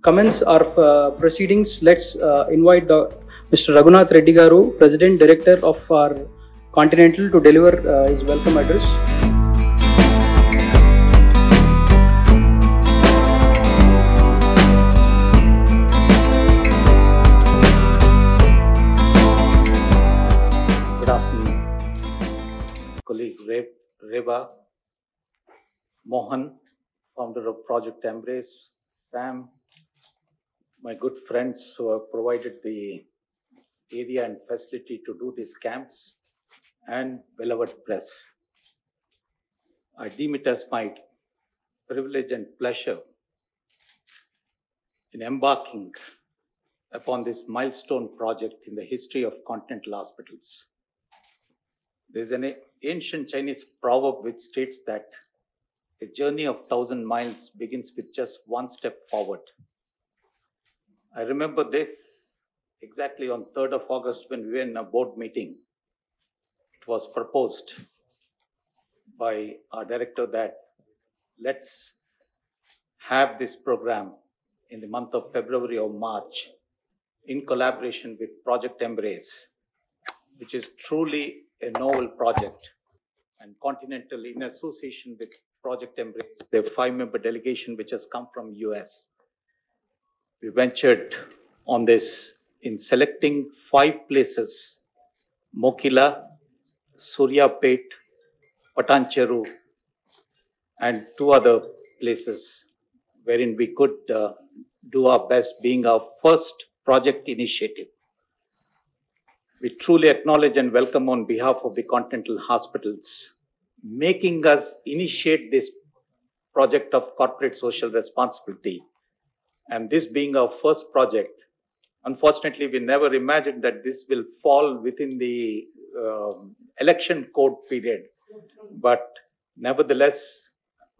commence our proceedings, let's invite Mr. Raghunath Reddy Garu, President Director of our Continental, to deliver his welcome address. Good afternoon, colleague Reba, Mohan, founder of Project Embrace, Sam, my good friends who have provided the area and facility to do these camps, and beloved press. I deem it as my privilege and pleasure in embarking upon this milestone project in the history of Continental Hospitals. There is an ancient Chinese proverb which states that a journey of 1,000 miles begins with just one step forward. I remember this exactly on 3rd of August when we were in a board meeting. It was proposed by our director that let's have this program in the month of February or March in collaboration with Project Embrace, which is truly a novel project, and Continental in association with Project Embrace, the 5-member delegation which has come from US. We ventured on this in selecting 5 places: Mokila, Suryapet, Patancheru, and 2 other places wherein we could do our best, being our first project initiative. We truly acknowledge and welcome on behalf of the Continental Hospitals, making us initiate this project of corporate social responsibility. And this being our first project, unfortunately, we never imagined that this will fall within the election code period. But nevertheless,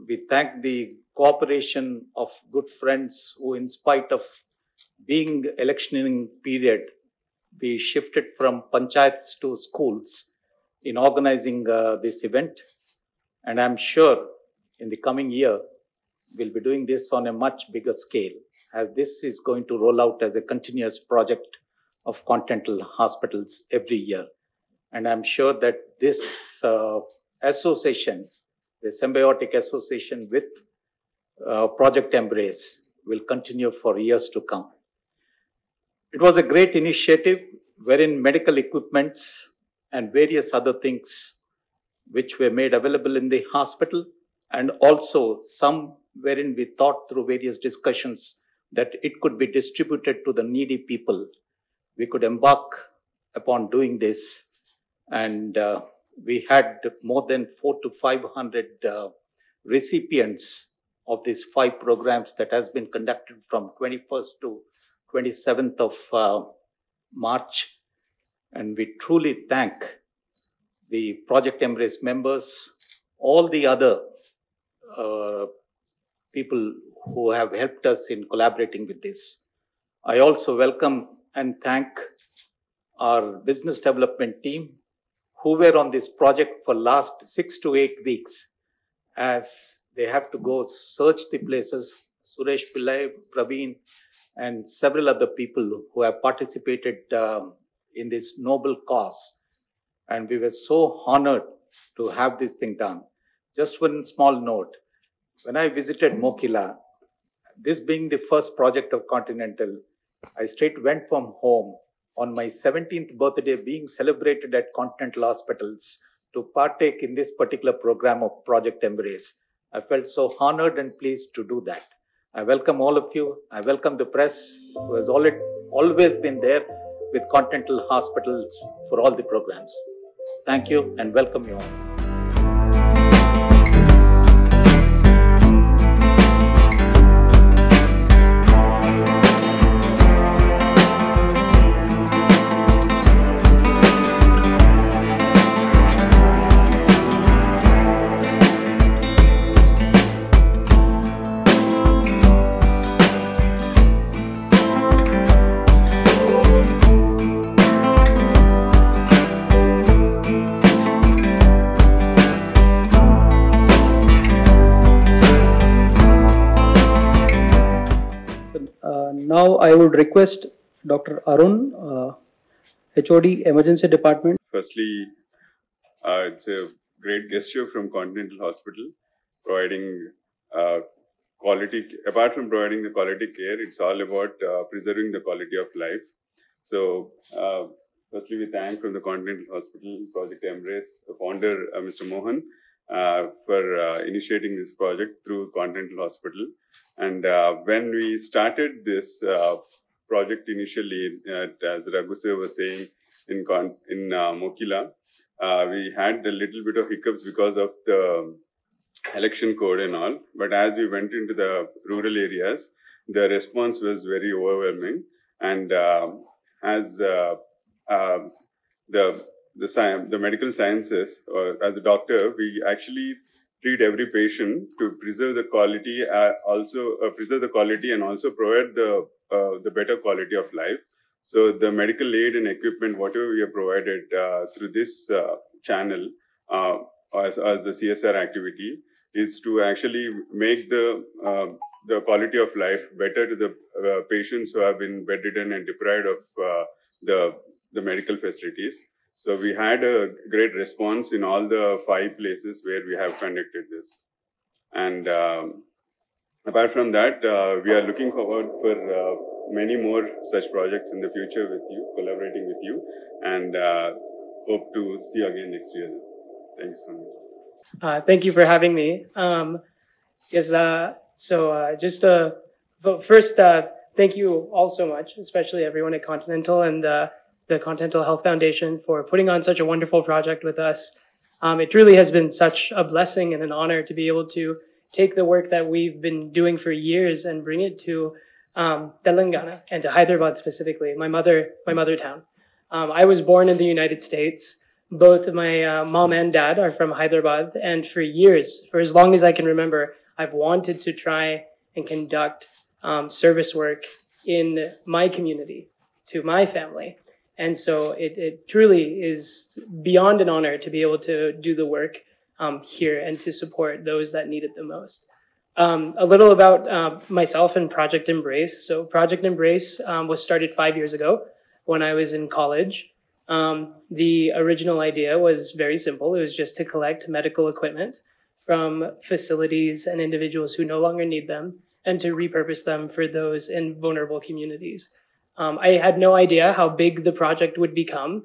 we thank the cooperation of good friends who, in spite of being electioning period, we shifted from panchayats to schools in organizing this event. And I'm sure in the coming year, we'll be doing this on a much bigger scale, as this is going to roll out as a continuous project of Continental Hospitals every year. And I'm sure that this association, the symbiotic association with Project Embrace, will continue for years to come. It was a great initiative wherein medical equipments and various other things which were made available in the hospital, and also some wherein we thought through various discussions that it could be distributed to the needy people. We could embark upon doing this, and we had more than 400 to 500 recipients of these 5 programs that has been conducted from 21st to 27th of March. And we truly thank the Project Embrace members, all the other people who have helped us in collaborating with this. I also welcome and thank our business development team who were on this project for last 6 to 8 weeks, as they have to go search the places. Suresh Pillai, Praveen, and several other people who have participated in this noble cause. And we were so honored to have this thing done. Just one small note. When I visited Mokila, this being the first project of Continental, I straight went from home on my 17th birthday, being celebrated at Continental Hospitals, to partake in this particular program of Project Embrace. I felt so honored and pleased to do that. I welcome all of you. I welcome the press who has always been there with Continental Hospitals for all the programs. Thank you and welcome you all. Now I would request Dr. Arun, HOD Emergency Department. Firstly, it's a great gesture from Continental Hospital, providing quality. Apart from providing the quality care, it's all about preserving the quality of life. So, firstly, we thank from the Continental Hospital Project Embrace, the founder, Mr. Mohan, for initiating this project through Continental Hospital. And when we started this project initially, as Raghu sir was saying, in Mokila, we had a little bit of hiccups because of the election code and all. But as we went into the rural areas, the response was very overwhelming. And as the medical sciences, as a doctor, we actually treat every patient to preserve the quality, preserve the quality and also provide the better quality of life. So the medical aid and equipment, whatever we have provided through this channel as the CSR activity, is to actually make the quality of life better to the patients who have been bedridden and deprived of the medical facilities. So we had a great response in all the 5 places where we have conducted this. And apart from that, we are looking forward for many more such projects in the future with you, collaborating with you, and hope to see you again next year. Thanks so much. Thank you for having me. First, thank you all so much, especially everyone at Continental and the Continental Health Foundation for putting on such a wonderful project with us. It truly has been such a blessing and an honor to be able to take the work that we've been doing for years and bring it to Telangana and to Hyderabad specifically, my mother town. I was born in the United States. Both my mom and dad are from Hyderabad, and for years, for as long as I can remember, I've wanted to try and conduct service work in my community, to my family. And so it truly is beyond an honor to be able to do the work here and to support those that need it the most. A little about myself and Project Embrace. So Project Embrace was started 5 years ago when I was in college. The original idea was very simple. It was just to collect medical equipment from facilities and individuals who no longer need them and to repurpose them for those in vulnerable communities. I had no idea how big the project would become.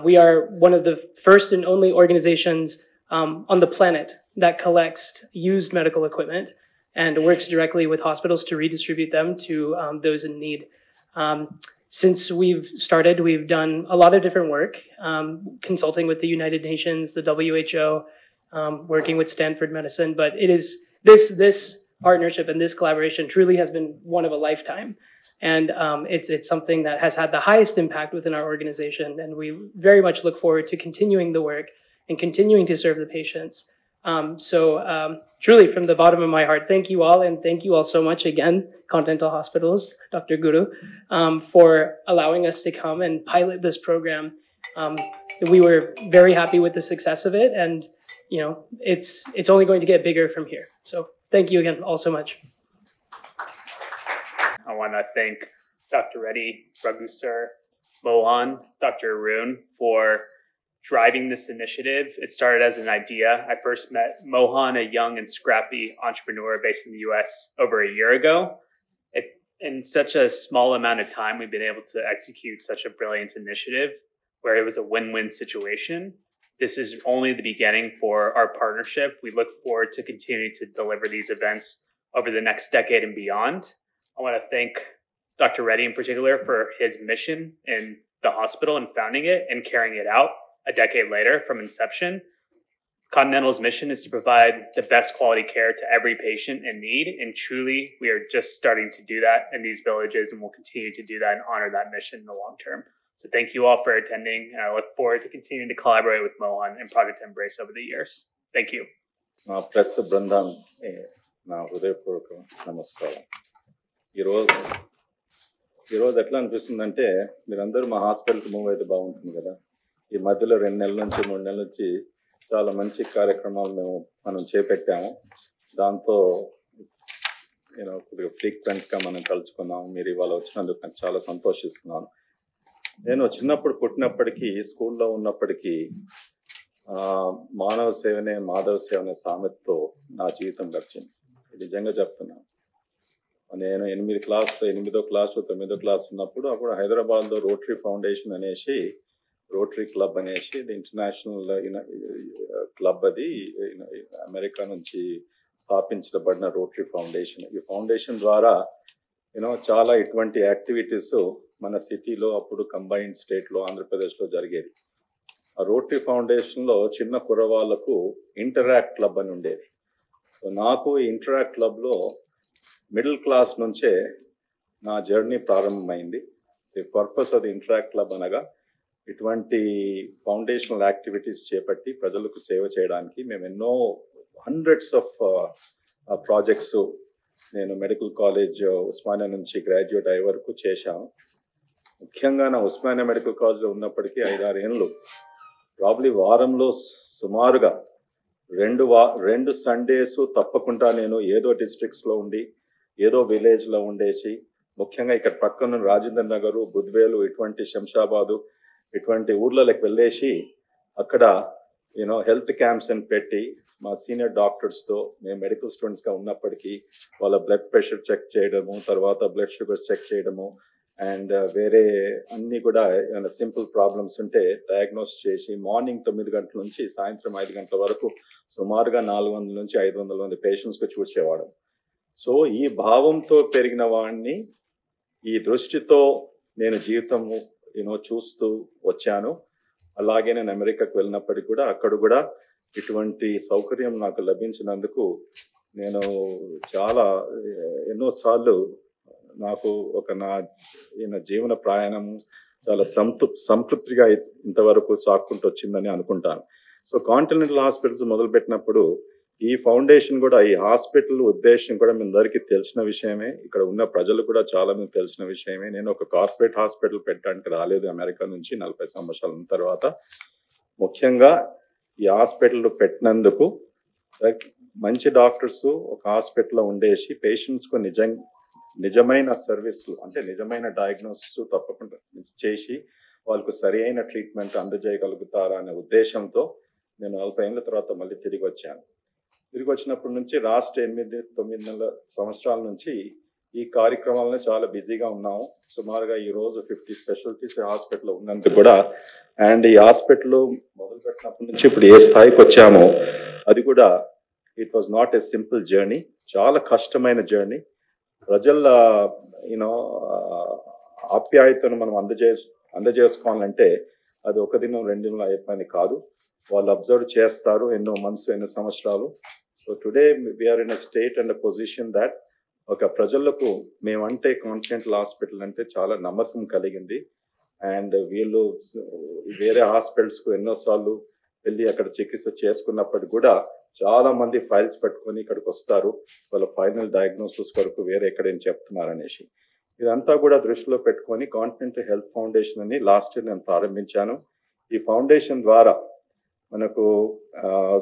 We are one of the first and only organizations on the planet that collects used medical equipment and works directly with hospitals to redistribute them to those in need. Since we've started, we've done a lot of different work, consulting with the United Nations, the WHO, working with Stanford Medicine, but it is this partnership and this collaboration truly has been one of a lifetime. And it's something that has had the highest impact within our organization, and we very much look forward to continuing the work and continuing to serve the patients. Truly, from the bottom of my heart, thank you all, and thank you all so much again, Continental Hospitals, Dr. Guru, for allowing us to come and pilot this program. We were very happy with the success of it, and it's only going to get bigger from here. So thank you again all so much. I want to thank Dr. Reddy, Raghu sir, Mohan, Dr. Arun for driving this initiative. It started as an idea. I first met Mohan, a young and scrappy entrepreneur based in the US, over a year ago. In such a small amount of time, we've been able to execute such a brilliant initiative where it was a win-win situation. This is only the beginning for our partnership. We look forward to continuing to deliver these events over the next decade and beyond. I want to thank Dr. Reddy in particular for his mission in the hospital and founding it and carrying it out a decade later from inception. Continental's mission is to provide the best quality care to every patient in need, and truly, we are just starting to do that in these villages, and we'll continue to do that and honor that mission in the long term. So thank you all for attending, and I look forward to continuing to collaborate with Mohan and Project Embrace over the years. Thank you. నా press బృందం నా హృదయపూర్వక నమస్కారం. ఈరోజు ఎట్లా అనిపిస్తుందంటే మీరందరూ మా హాస్పిటల్కి మూవ్ అయితే బాగుంటుంది కదా. ఈ మధ్యలో 2 నెలల నుంచి 3 నెలల నుంచి చాలా మంచి కార్యక్రమాలు మనం చేపట్టాము. దాంతో కొద్దిగా ఫ్రీక్వెంట్గా మనం కలుసుకున్నాం. మీరు ఇవాళ వచ్చినందుకు నాకు చాలా సంతోషిస్తున్నాను. నేను చిన్నప్పుడు పుట్టినప్పటికీ, స్కూల్లో ఉన్నప్పటికీ మానవ సేవనే మాధవ సేవ అనే సామెతతో నా జీవితం గడిచింది. నిజంగా చెప్తున్నాను. నేను 8వ క్లాస్ 9వ క్లాస్ ఉన్నప్పుడు అప్పుడు హైదరాబాద్లో రోటరీ ఫౌండేషన్ అనేసి, రోటరీ క్లబ్ అనేసి, ఇది ఇంటర్నేషనల్ క్లబ్, అది అమెరికా నుంచి స్థాపించబడిన రోటరీ ఫౌండేషన్. ఈ ఫౌండేషన్ ద్వారా చాలా ఇటువంటి యాక్టివిటీస్ మన సిటీలో అప్పుడు కంబైన్డ్ స్టేట్లో ఆంధ్రప్రదేశ్లో జరిగేది. ఆ రోటరీ ఫౌండేషన్లో చిన్న కుర్రవాళ్లకు ఇంటరాక్ట్ క్లబ్ అని ఉండేది. సో నాకు ఈ ఇంటరాక్ట్ క్లబ్లో మిడిల్ క్లాస్ నుంచే నా జర్నీ ప్రారంభమైంది. The purpose of the interact club అనగా ఇటువంటి ఫౌండేషనల్ యాక్టివిటీస్ చేపట్టి ప్రజలకు సేవ చేయడానికి మేము ఎన్నో హండ్రెడ్స్ ఆఫ్ ప్రాజెక్ట్స్ నేను మెడికల్ కాలేజ్ ఉస్మానియా నుంచి గ్రాడ్యుయేట్ అయ్యే వరకు చేశాను. ముఖ్యంగా నా ఉస్మానియా మెడికల్ కాలేజ్లో ఉన్నప్పటికీ 5-6 ఏళ్ళు ప్రాబ్లీ వారంలో సుమారుగా 2 సండేస్ తప్పకుండా నేను ఏదో డిస్ట్రిక్ట్స్లో ఉండి, ఏదో విలేజ్లో ఉండేసి, ముఖ్యంగా ఇక్కడ పక్కన రాజేంద్ర నగరు, బుద్వేలు, ఇటువంటి శంషాబాదు ఇటువంటి ఊర్లలోకి వెళ్ళేసి అక్కడ హెల్త్ క్యాంప్స్ అని పెట్టి మా సీనియర్ డాక్టర్స్తో, మేము మెడికల్ స్టూడెంట్స్గా ఉన్నప్పటికీ వాళ్ళ బ్లడ్ ప్రెషర్ చెక్ చేయడము, తర్వాత బ్లడ్ షుగర్స్ చెక్ చేయడము, అండ్ వేరే అన్నీ కూడా ఏమైనా సింపుల్ ప్రాబ్లమ్స్ ఉంటే డయాగ్నోస్ చేసి మార్నింగ్ 9 గంటల నుంచి సాయంత్రం 5 గంటల వరకు సుమారుగా 400 నుంచి 500 మంది పేషెంట్స్కి చూసేవాడు. సో ఈ భావంతో పెరిగిన వాడిని, ఈ దృష్టితో నేను జీవితము చూస్తూ వచ్చాను. అలాగే నేను అమెరికాకు వెళ్ళినప్పటికీ కూడా అక్కడ కూడా ఇటువంటి సౌకర్యం నాకు లభించినందుకు నేను చాలా ఎన్నోసార్లు నాకు నా జీవన ప్రయాణము చాలా సంతృప్తిగా ఇంతవరకు సాక్కుంటూ వచ్చిందని అనుకుంటాను. సో కాంటినెంటల్ హాస్పిటల్స్ మొదలుపెట్టినప్పుడు ఈ ఫౌండేషన్ కూడా, ఈ హాస్పిటల్ ఉద్దేశం కూడా మీ అందరికీ తెలిసిన విషయమే, ఇక్కడ ఉన్న ప్రజలు కూడా చాలా మంది తెలిసిన విషయమే. నేను ఒక కార్పొరేట్ హాస్పిటల్ పెట్టడానికి రాలేదు అమెరికా నుంచి 40 సంవత్సరాల తర్వాత. ముఖ్యంగా ఈ హాస్పిటల్ పెట్టినందుకు మంచి డాక్టర్స్ ఒక హాస్పిటల్లో ఉండేసి పేషెంట్స్కు నిజమైన సర్వీసులు, అంటే నిజమైన డయాగ్నోసిస్ తప్పకుండా చేసి వాళ్ళకు సరి అయిన ట్రీట్మెంట్ అందజేయగలుగుతారా అనే ఉద్దేశంతో నేను 40 ఏళ్ళ తర్వాత మళ్ళీ తిరిగి వచ్చాను. తిరిగి వచ్చినప్పటి నుంచి లాస్ట్ 8-9 సంవత్సరాల నుంచి ఈ కార్యక్రమాలను చాలా బిజీగా ఉన్నాము. సుమారుగా ఈ రోజు 50 స్పెషాలిటీస్ హాస్పిటల్ ఉన్నందుకు కూడా, అండ్ ఈ హాస్పిటల్ మొదలు పెట్టినప్పటి నుంచి ఇప్పుడు ఏ స్థాయికి వచ్చామో అది కూడా it was not a simple journey, చాలా కష్టమైన జర్నీ. ప్రజల ఆప్యాయతను మనం అందజేసుకోవాలంటే అది 1 దినం 2 దినంలో అయ్యే పని కాదు. వాళ్ళు అబ్జర్వ్ చేస్తారు ఎన్నో మంత్స్, ఎన్నో సంవత్సరాలు. So today we're in a state and a position that ఒక ప్రజలకు మేమంటే కాంటినెంటల్ హాస్పిటల్ అంటే చాలా నమ్మకం కలిగింది. అండ్ వీళ్ళు వేరే హాస్పిటల్స్కు ఎన్నోసార్లు వెళ్ళి అక్కడ చికిత్స చేసుకున్నప్పటికీ కూడా చాలా మంది ఫైల్స్ పెట్టుకొని ఇక్కడికి వస్తారు, వాళ్ళ ఫైనల్ డయాగ్నోసిస్ వరకు వేరే ఎక్కడేం చెప్తున్నారు అనేసి. ఇదంతా కూడా దృష్టిలో పెట్టుకొని కాంటినెంటల్ హెల్త్ ఫౌండేషన్ అని లాస్ట్ ఇయర్ నేను ప్రారంభించాను. ఈ ఫౌండేషన్ ద్వారా మనకు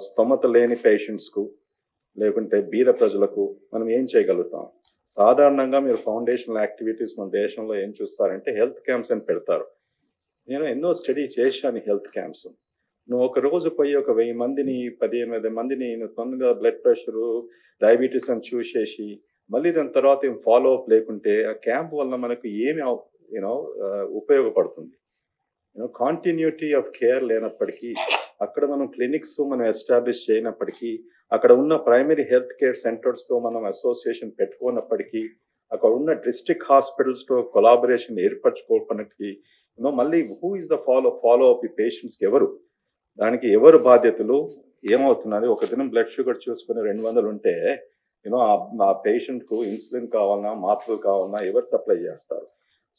స్తోమత లేని పేషెంట్స్కు, లేకుంటే బీద ప్రజలకు మనం ఏం చేయగలుగుతాం? సాధారణంగా మీరు ఫౌండేషనల్ యాక్టివిటీస్ మన దేశంలో ఏం చూస్తారంటే హెల్త్ క్యాంప్స్ అని పెడతారు. నేను ఎన్నో స్టడీ చేశాను హెల్త్ క్యాంప్స్. నువ్వు ఒక రోజు పోయి ఒక 1000 మందిని 18 మందిని తొందరగా బ్లడ్ ప్రెషరు, డయాబెటీస్ అని చూసేసి మళ్ళీ దాని తర్వాత ఏం ఫాలో అప్ లేకుంటే ఆ క్యాంప్ వల్ల మనకు ఏమి ఉపయోగపడుతుంది? కాంటిన్యూటీ ఆఫ్ కేర్ లేనప్పటికీ, అక్కడ మనం క్లినిక్స్ మనం ఎస్టాబ్లిష్ చేయనప్పటికీ, అక్కడ ఉన్న ప్రైమరీ హెల్త్ కేర్ సెంటర్స్తో మనం అసోసియేషన్ పెట్టుకున్నప్పటికీ, అక్కడ ఉన్న డిస్ట్రిక్ట్ హాస్పిటల్స్తో కొలాబరేషన్ ఏర్పరచుకోవడానికి మళ్ళీ who is the follow up ఈ పేషెంట్స్కి ఎవరు, దానికి ఎవరు బాధ్యతలు, ఏమవుతున్నది? ఒక దినం బ్లడ్ షుగర్ చూసుకుని 200 ఉంటే ఆ పేషెంట్కు ఇన్సులిన్ కావాలన్నా, మాత్రలు కావాలన్నా ఎవరు సప్లై చేస్తారు?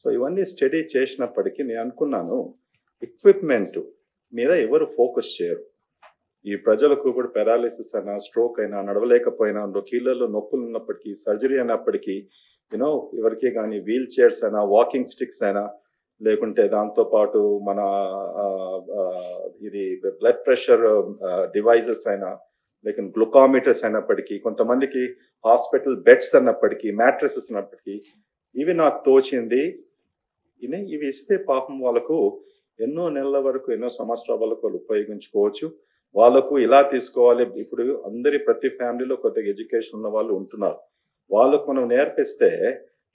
సో ఇవన్నీ స్టడీ చేసినప్పటికీ నేను అనుకున్నాను, ఎక్విప్మెంట్ మీద ఎవరు ఫోకస్ చేయరు. ఈ ప్రజలకు కూడా పారాలిసిస్ అయినా, స్ట్రోక్ అయినా, నడవలేకపోయినా, కీళ్ళలో నొప్పులు ఉన్నప్పటికీ, సర్జరీ అయినప్పటికీ ఎవరికి కానీ వీల్ చైర్స్ అయినా, వాకింగ్ స్టిక్స్ అయినా, లేకుంటే దాంతోపాటు మన ఇది బ్లడ్ ప్రెషర్ డివైజెస్ అయినా, లైక్ గ్లూకామీటర్స్ అయినప్పటికీ, కొంతమందికి హాస్పిటల్ బెడ్స్ అన్నప్పటికీ, మ్యాట్రసెస్ అన్నప్పటికీ, ఇవి నాకు తోచింది. ఇవి ఇస్తే పాపం వాళ్ళకు ఎన్నో నెలల వరకు, ఎన్నో సంవత్సరాల వరకు వాళ్ళు ఉపయోగించుకోవచ్చు. వాళ్ళకు ఇలా తీసుకోవాలి. ఇప్పుడు ప్రతి ఫ్యామిలీలో కొద్దిగా ఎడ్యుకేషన్ ఉన్న వాళ్ళు ఉంటున్నారు. వాళ్ళకు మనం నేర్పిస్తే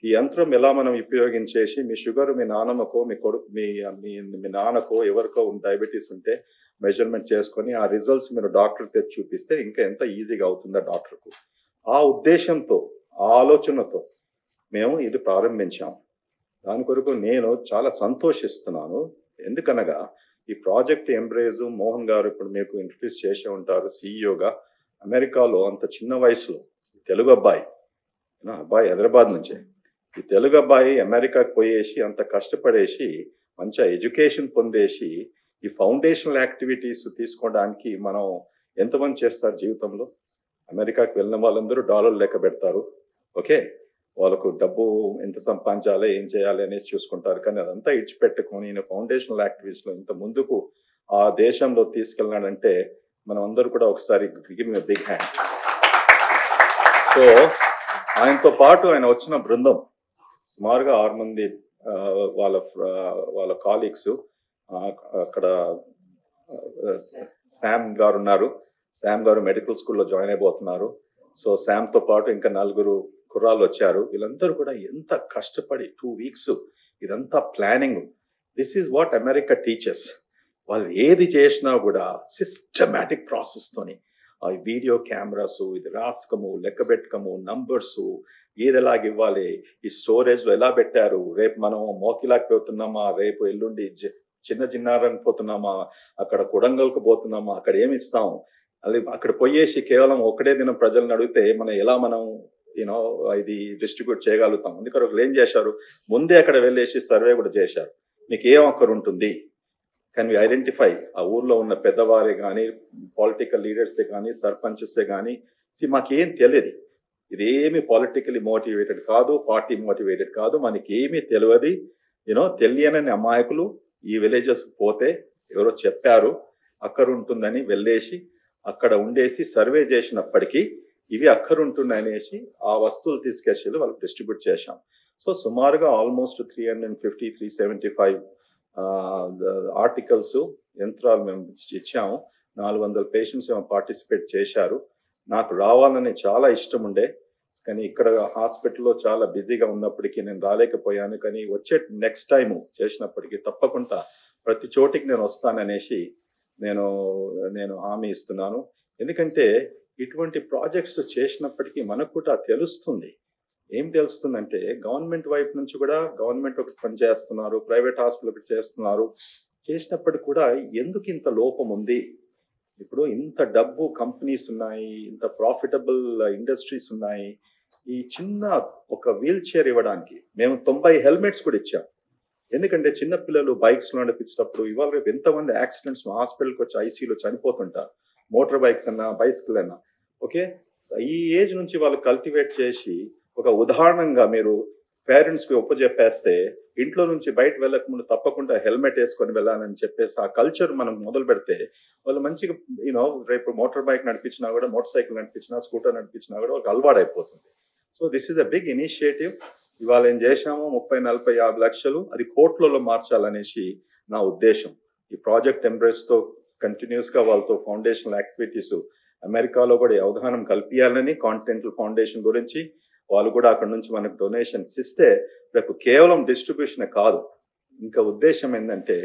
ఈ యంత్రం ఎలా మనం ఉపయోగించేసి, మీ షుగర్ మీ నాన్నమ్మకో, మీ కొడుకు, మీ నాన్నకో, ఎవరికో డయాబెటీస్ ఉంటే మెజర్మెంట్ చేసుకొని ఆ రిజల్ట్స్ మీరు డాక్టర్ తెచ్చి చూపిస్తే ఇంకా ఎంత ఈజీగా అవుతుందా డాక్టర్కు. ఆ ఉద్దేశంతో, ఆ ఆలోచనతో మేము ఇది ప్రారంభించాం. దాని కొరకు నేను చాలా సంతోషిస్తున్నాను. ఎందుకనగా ఈ ప్రాజెక్ట్ ఎంబ్రేజ్ మోహన్ గారు ఇప్పుడు మీకు ఇంట్రడ్యూస్ చేసే ఉంటారు సిఇఓగా. అమెరికాలో అంత చిన్న వయసులో తెలుగు అబ్బాయి హైదరాబాద్ నుంచే, ఈ తెలుగు అబ్బాయి అమెరికాకి పోయేసి అంత కష్టపడేసి మంచిగా ఎడ్యుకేషన్ పొందేసి ఈ ఫౌండేషనల్ యాక్టివిటీస్ తీసుకోవడానికి మనం ఎంతమంది చేస్తారు జీవితంలో? అమెరికాకి వెళ్ళిన వాళ్ళందరూ డాలర్లు లెక్క పెడతారు. ఓకే, వాళ్ళకు డబ్బు ఎంత సంపాదించాలి, ఏం చేయాలి అనేది చూసుకుంటారు. కానీ అదంతా ఇచ్చిపెట్టుకొని నేను ఫౌండేషనల్ యాక్టివిటీస్లో ఇంత ముందుకు ఆ దేశంలో తీసుకెళ్ళాడంటే మనం అందరూ కూడా ఒకసారి give me big hand. So ఆయనతో పాటు ఆయన వచ్చిన బృందం సుమారుగా 6 మంది వాళ్ళ కాలీగ్స్. అక్కడ శామ్ గారు ఉన్నారు. శామ్ గారు మెడికల్ స్కూల్లో జాయిన్ అయిపోతున్నారు. సో శామ్తో పాటు ఇంకా 4 కుర్రాళ్ళు వచ్చారు. వీళ్ళందరూ కూడా ఎంత కష్టపడి 2 weeks ఇదంతా planning. This is what America teachers. వాళ్ళు ఏది చేసినా కూడా సిస్టమాటిక్ ప్రాసెస్తోని ఆ వీడియో కెమెరాస్, ఇది రాసుకోము, లెక్క పెట్టుకోము, నంబర్స్ ఏది ఎలాగ ఇవ్వాలి, ఈ స్టోరేజ్ ఎలా పెట్టారు, రేపు మనం మోకిలాకి పోతున్నామా, రేపు ఎల్లుండి చిన్నారానికి పోతున్నామా, అక్కడ కొడంగల్కు పోతున్నామా, అక్కడ ఏమి ఇస్తాం, అది అక్కడ పోయేసి కేవలం ఒకటే దినం ప్రజలను అడిగితే మనం ఇది డిస్ట్రిబ్యూట్ చేయగలుగుతాం. అందుకని ఒకరు ఏం చేశారు, ముందే అక్కడ వెళ్ళేసి సర్వే కూడా చేశారు. మీకు ఏం అక్కడ ఉంటుంది, కెన్ వి ఐడెంటిఫై, ఆ ఊర్లో ఉన్న పెద్దవారే కానీ, పొలిటికల్ లీడర్సే కానీ, సర్పంచెసే కానీ, మాకేం తెలియదు, ఇదేమి పొలిటికలీ మోటివేటెడ్ కాదు, పార్టీ మోటివేటెడ్ కాదు, మనకి ఏమీ తెలియదు. తెలియనని అమాయకులు ఈ విలేజెస్ పోతే ఎవరో చెప్పారు అక్కడ ఉంటుందని వెళ్ళేసి అక్కడ ఉండేసి సర్వే చేసినప్పటికీ ఇవి అక్కడ ఉంటున్నాయి అనేసి ఆ వస్తువులు తీసుకెళ్ళి వాళ్ళకి డిస్ట్రిబ్యూట్ చేశాం. సో సుమారుగా ఆల్మోస్ట్ 375 ఆర్టికల్స్, యంత్రాలు మేము ఇచ్చాము. 400 పేషెంట్స్ పార్టిసిపేట్ చేశారు. నాకు రావాలని చాలా ఇష్టం ఉండే, కానీ ఇక్కడ హాస్పిటల్లో చాలా బిజీగా ఉన్నప్పటికీ నేను రాలేకపోయాను. కానీ వచ్చే నెక్స్ట్ టైం చేసినప్పటికీ తప్పకుండా ప్రతి చోటికి నేను వస్తాననేసి నేను హామీ ఇస్తున్నాను. ఎందుకంటే ఇటువంటి ప్రాజెక్ట్స్ చేసినప్పటికీ మనకు కూడా తెలుస్తుంది. ఏం తెలుస్తుందంటే గవర్నమెంట్ వైపు నుంచి కూడా గవర్నమెంట్ ఒకటి పని చేస్తున్నారు, ప్రైవేట్ హాస్పిటల్ ఒకటి చేస్తున్నారు. చేసినప్పటికీ కూడా ఎందుకు ఇంత లోపం ఉంది? ఇప్పుడు ఇంత డబ్బు కంపెనీస్ ఉన్నాయి, ఇంత ప్రాఫిటబుల్ ఇండస్ట్రీస్ ఉన్నాయి. ఈ చిన్న ఒక వీల్ చైర్ ఇవ్వడానికి మేము 90 హెల్మెట్స్ కూడా ఇచ్చాం. ఎందుకంటే చిన్న పిల్లలు బైక్స్ లో నడిపించేటప్పుడు ఇవాళ రేపు ఎంతమంది యాక్సిడెంట్స్ హాస్పిటల్కి వచ్చి ఐసీయూలో చనిపోతుంటారు, మోటార్ బైక్స్ అన్నా బైసికల్ అన్నా. ఓకే, ఈ ఏజ్ నుంచి వాళ్ళు కల్టివేట్ చేసి ఒక ఉదాహరణంగా మీరు పేరెంట్స్కి ఒప్పజెప్పేస్తే ఇంట్లో నుంచి బయట వెళ్ళక ముందు తప్పకుండా హెల్మెట్ వేసుకొని వెళ్ళాలని చెప్పేసి ఆ కల్చర్ మనం మొదలు పెడితే వాళ్ళు మంచిగా రేపు మోటార్ బైక్ నడిపించినా కూడా, మోటార్ సైకిల్ నడిపించినా, స్కూటర్ నడిపించినా కూడా వాళ్ళకి అలవాడైపోతుంది. So this is a big initiative. ఇవాళ ఏం చేశాము, 30, 40, 50 లక్షలు అది కోట్లలో మార్చాలనేసి నా ఉద్దేశం. ఈ ప్రాజెక్ట్ ఎంబ్రేస్తో కంటిన్యూస్గా వాళ్ళతో ఫౌండేషనల్ యాక్టివిటీస్ అమెరికాలో కూడా అవగాహన కల్పించాలని, కాంటినెంటల్ ఫౌండేషన్ గురించి వాళ్ళు కూడా అక్కడ నుంచి మనకు డొనేషన్స్ ఇస్తే రేపు కేవలం డిస్ట్రిబ్యూషన్ కాదు, ఇంకా ఉద్దేశం ఏంటంటే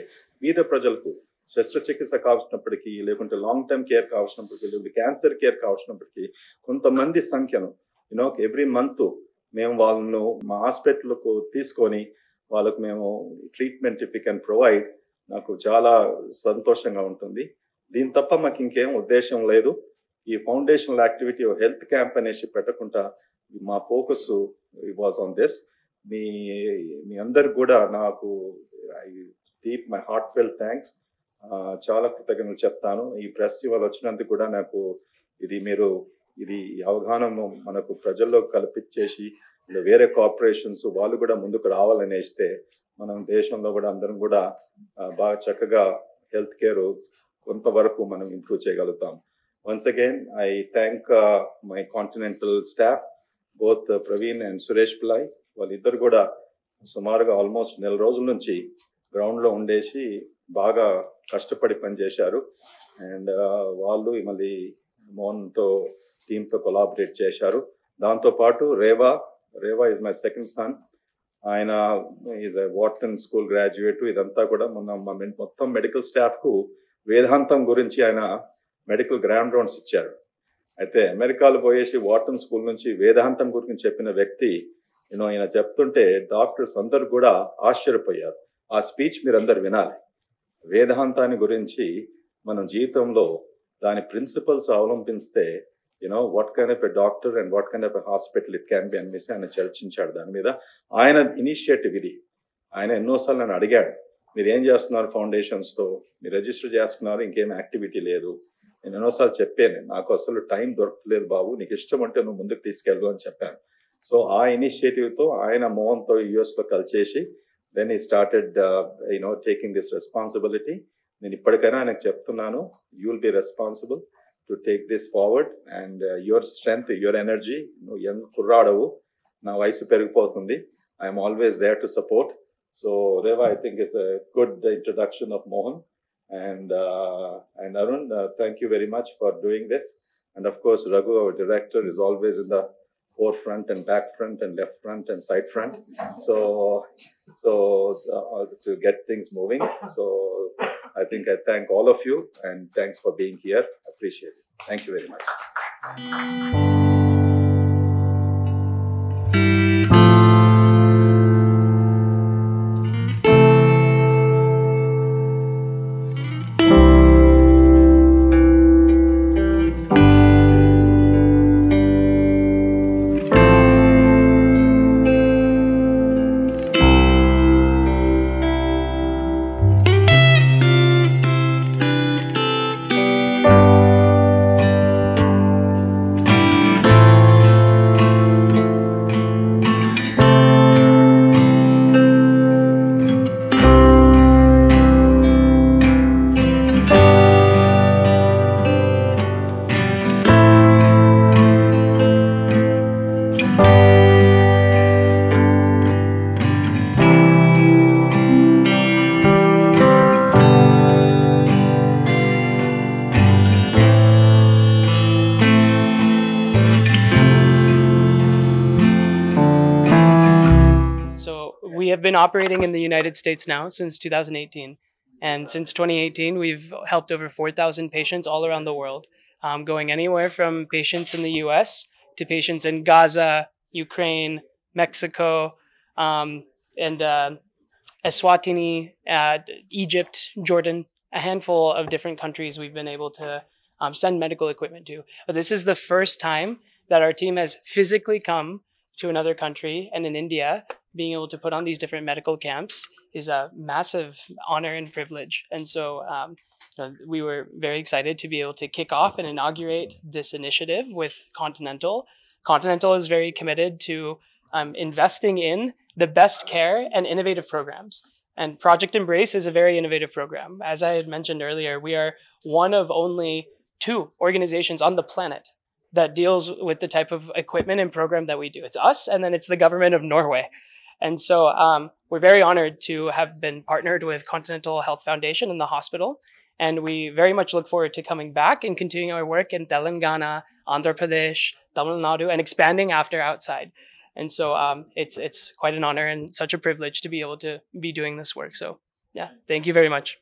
బీద ప్రజలకు శస్త్రచికిత్స కావాల్సినప్పటికీ, లేకుంటే లాంగ్ టర్మ్ కేర్ కావాల్సినప్పటికీ, లేకుంటే క్యాన్సర్ కేర్ కావాల్సినప్పటికీ కొంతమంది సంఖ్యను ఎవ్రీ మంత్ మేము వాళ్ళను మా హాస్పిటల్కు తీసుకొని వాళ్ళకు మేము treatment if you can provide, నాకు చాలా సంతోషంగా ఉంటుంది. దీని తప్ప మాకు ఇంకేం ఉద్దేశం లేదు. ఈ ఫౌండేషనల్ యాక్టివిటీ హెల్త్ క్యాంప్ అనేసి పెట్టకుండా మా ఫోకస్ వాజ్ ఆన్ దిస్. మీ అందరికి కూడా నాకు I deep my heart fell thanks, చాలా కృతజ్ఞతలు చెప్తాను. ఈ ప్రెస్ ఇవాళ వచ్చినందుకు కూడా నాకు ఇది అవగాహన మనకు ప్రజల్లో కల్పించేసి వేరే కార్పొరేషన్స్ వాళ్ళు కూడా ముందుకు రావాలని ఇస్తే మనం దేశంలో కూడా అందరం కూడా బాగా చక్కగా హెల్త్ కేర్ కొంతవరకు మనం ఇంప్రూవ్ చేయగలుగుతాం. Once again, I thank my Continental staff, both Praveen and Suresh Pillai. వాళ్ళిద్దరు కూడా సుమారుగా ఆల్మోస్ట్ 1 నెల రోజుల నుంచి గ్రౌండ్లో ఉండేసి బాగా కష్టపడి పనిచేశారు. అండ్ వాళ్ళు మళ్ళీ మోహన్తో టీంతో కొలాబరేట్ చేశారు. దాంతోపాటు Reva is my second son. ఆయన ఈజ్ వాటన్ స్కూల్ గ్రాడ్యుయేట్. ఇదంతా కూడా మొత్తం మెడికల్ స్టాఫ్కు వేదాంతం గురించి ఆయన మెడికల్ గ్రాండ్ రౌండ్స్ ఇచ్చారు. అయితే అమెరికాలో పోయేసి వాటన్ స్కూల్ నుంచి వేదాంతం గురించి చెప్పిన వ్యక్తి ఈయన చెప్తుంటే డాక్టర్స్ అందరు కూడా ఆశ్చర్యపోయారు. ఆ స్పీచ్ మీరందరు వినాలి. వేదాంతాన్ని గురించి మనం జీవితంలో దాని ప్రిన్సిపల్స్ అవలంబిస్తే what kind of a doctor and what kind of a hospital it can be అనేసి ఆయన చర్చించాడు. దాని మీద ఆయన ఇనిషియేటివ్ ఇది. ఆయన ఎన్నోసార్లు నన్ను అడిగాడు, మీరు ఏం చేస్తున్నారు ఫౌండేషన్స్తో, మీరు రిజిస్టర్ చేస్తున్నారు, ఇంకేం యాక్టివిటీ లేదు. నేను ఎన్నోసార్లు చెప్పాను, నాకు అసలు టైం దొరకలేదు బాబు, నీకు ఇష్టం అంటే నువ్వు ముందుకు తీసుకెళ్ళు అని చెప్పాను. సో ఆ ఇనిషియేటివ్తో ఆయన మోహన్తో యుఎస్లో కలిసేసి దెన్ ఈ స్టార్టెడ్ టేకింగ్ దిస్ రెస్పాన్సిబిలిటీ. నేను ఇప్పటికైనా ఆయనకు చెప్తున్నాను, you will be responsible to take this forward and your strength, your energy, young kurradavu na vayasu perigipothundi. I am always there to support. So Reva, I think it's a good introduction of Mohan and Arun, thank you very much for doing this. And of course Raghu, our director, is always in the forefront and back front and left front and side front, so to get things moving. So I think I thank all of you and thanks for being here. Appreciate it. Thank you very much. We have been operating in the United States now since 2018. And since 2018, we've helped over 4,000 patients all around the world, going anywhere from patients in the US to patients in Gaza, Ukraine, Mexico, and Eswatini, Egypt, Jordan, a handful of different countries we've been able to send medical equipment to. But this is the first time that our team has physically come to another country, and in India, being able to put on these different medical camps is a massive honor and privilege. And so we were very excited to be able to kick off and inaugurate this initiative with Continental. Continental is very committed to investing in the best care and innovative programs. And Project Embrace is a very innovative program. As I had mentioned earlier, we are one of only 2 organizations on the planet that deals with the type of equipment and program that we do. It's us, and then it's the government of Norway. And so we're very honored to have been partnered with Continental Health Foundation and the hospital. And we very much look forward to coming back and continuing our work in Telangana, Andhra Pradesh, Tamil Nadu, and expanding after outside. And so it's quite an honor and such a privilege to be able to be doing this work. So yeah, thank you very much.